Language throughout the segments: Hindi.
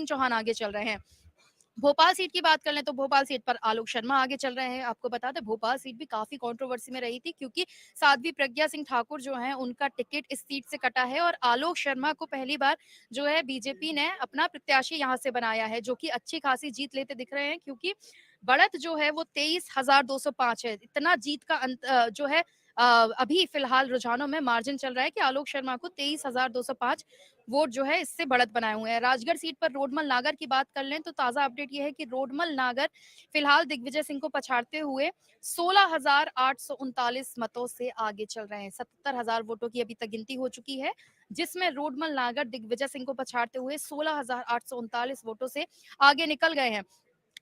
चौहान आगे चल रहे हैं। भोपाल सीट की बात कर लें तो भोपाल सीट पर आलोक शर्मा आगे चल रहे हैं। आपको बता दें भोपाल सीट भी काफ़ी कंट्रोवर्सी में रही थी क्योंकि साध्वी प्रज्ञा सिंह ठाकुर जो हैं उनका टिकट इस सीट से कटा है और आलोक शर्मा को पहली बार जो है बीजेपी ने अपना प्रत्याशी यहाँ से बनाया है, जो कि अच्छी खासी जीत लेते दिख रहे हैं क्योंकि बढ़त जो है वो 23,205 है। इतना जीत का जो है अभी फिलहाल रुझानों में मार्जिन चल रहा है कि आलोक शर्मा को 23,205 वोट जो है इससे बढ़त बनाए हुए हैं। राजगढ़ सीट पर रोडमल नागर की बात कर लें तो ताजा अपडेट ये है कि रोडमल नागर फिलहाल दिग्विजय सिंह को पछाड़ते हुए 16,839 मतों से आगे चल रहे हैं। 77,000 वोटों की अभी तक गिनती हो चुकी है, जिसमें रोडमल नागर दिग्विजय सिंह को पछाड़ते हुए 16,839 वोटों से आगे निकल गए हैं।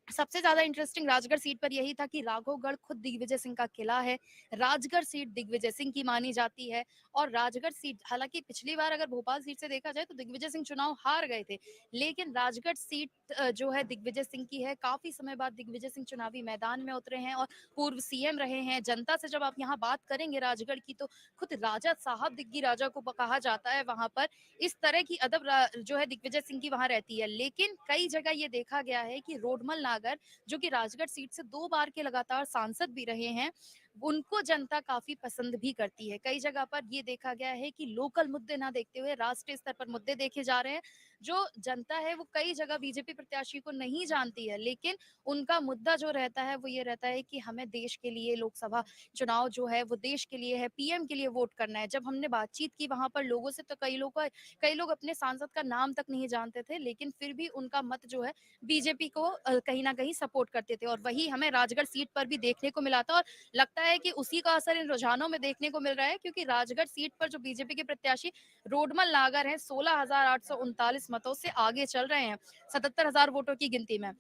सबसे ज्यादा इंटरेस्टिंग राजगढ़ सीट पर यही था कि राघवगढ़ खुद दिग्विजय सिंह का किला है। राजगढ़ सीट दिग्विजय सिंह की मानी जाती है और राजगढ़ सीट, हालांकि पिछली बार अगर भोपाल सीट से देखा जाए तो दिग्विजय सिंह चुनाव हार गए थे, लेकिन राजगढ़ सीट जो है दिग्विजय सिंह की है। काफी समय बाद दिग्विजय सिंह चुनावी मैदान में उतरे हैं और पूर्व सीएम रहे हैं। जनता से जब आप यहाँ बात करेंगे राजगढ़ की तो खुद राजा साहब दिग्गी राजा को कहा जाता है वहां पर। इस तरह की अदब जो है दिग्विजय सिंह की वहां रहती है। लेकिन कई जगह ये देखा गया है कि रोडमल नागर जो कि राजगढ़ सीट से 2 बार के लगातार सांसद भी रहे हैं, उनको जनता काफी पसंद भी करती है। कई जगह पर ये देखा गया है कि लोकल मुद्दे ना देखते हुए राष्ट्रीय स्तर पर मुद्दे देखे जा रहे हैं। जो जनता है वो कई जगह बीजेपी प्रत्याशी को नहीं जानती है, लेकिन उनका मुद्दा जो रहता है वो ये रहता है कि हमें देश के लिए लोकसभा चुनाव जो है वो देश के लिए है, पीएम के लिए वोट करना है। जब हमने बातचीत की वहां पर लोगों से तो कई लोग अपने सांसद का नाम तक नहीं जानते थे, लेकिन फिर भी उनका मत जो है बीजेपी को कहीं ना कहीं सपोर्ट करते थे और वही हमें राजगढ़ सीट पर भी देखने को मिला था। और लगता है कि उसी का असर इन रुझानों में देखने को मिल रहा है क्योंकि राजगढ़ सीट पर जो बीजेपी के प्रत्याशी रोडमल नागर हैं 16,839 मतों से आगे चल रहे हैं 77,000 वोटों की गिनती में।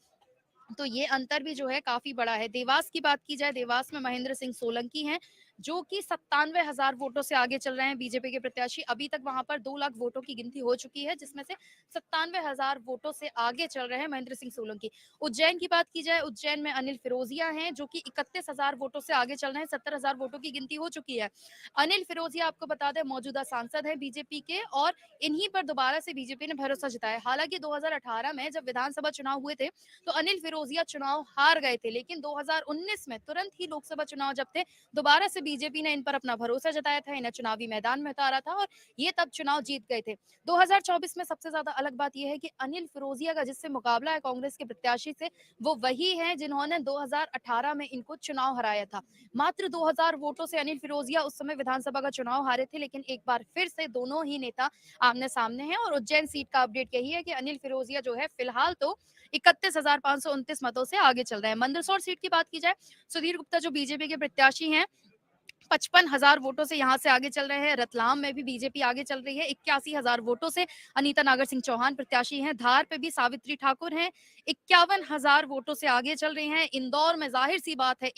तो ये अंतर भी जो है काफी बड़ा है। देवास की बात की जाए, देवास में महेंद्र सिंह सोलंकी हैं जो कि 97,000 वोटों से आगे चल रहे हैं बीजेपी के प्रत्याशी। अभी तक वहां पर 2 लाख वोटों की गिनती हो चुकी है, जिसमें से 97,000 वोटों से आगे चल रहे हैं महेंद्र सिंह सोलंकी। उज्जैन की बात की जाए, उज्जैन में अनिल फिरोजिया हैं जो कि 31,000 वोटों से आगे चल रहे हैं। 70,000 वोटों की गिनती हो चुकी है। अनिल फिरोजिया आपको बता दें मौजूदा सांसद है बीजेपी के और इन्हीं पर दोबारा से बीजेपी ने भरोसा जताया। हालांकि 2018 में जब विधानसभा चुनाव हुए थे तो अनिल फिरोजिया चुनाव हार गए थे, लेकिन 2019 में तुरंत ही लोकसभा चुनाव जब थे दोबारा से बीजेपी ने इन पर अपना भरोसा जताया था, इन्हें चुनावी मैदान में उतारा था और ये तब चुनाव जीत गए थे। 2024 में सबसे ज्यादा अलग बात यह है कि अनिल फिरोजिया का जिससे मुकाबला है कांग्रेस के प्रत्याशी से, वो वही है जिन्होंने 2018 में इनको चुनाव हराया था। मात्र 2000 वोटों से अनिल फिरोजिया उस समय विधानसभा का चुनाव हारे थे, लेकिन एक बार फिर से दोनों ही नेता आमने सामने हैं और उज्जैन सीट का अपडेट यही है कि अनिल फिरोजिया जो है फिलहाल तो 31,529 मतों से आगे चल रहे हैं। मंदसौर सीट की बात की जाए, सुधीर गुप्ता जो बीजेपी के प्रत्याशी हैं 55,000 वोटों से यहाँ से आगे चल रहे हैं। रतलाम में भी बीजेपी आगे चल रही है 81,000 वोटों से। अनीता नागर सिंह चौहान प्रत्याशी हैं। धार पे भी सावित्री ठाकुर हैं 51,000 वोटों से आगे चल रही हैं। इंदौर में जाहिर सी बात है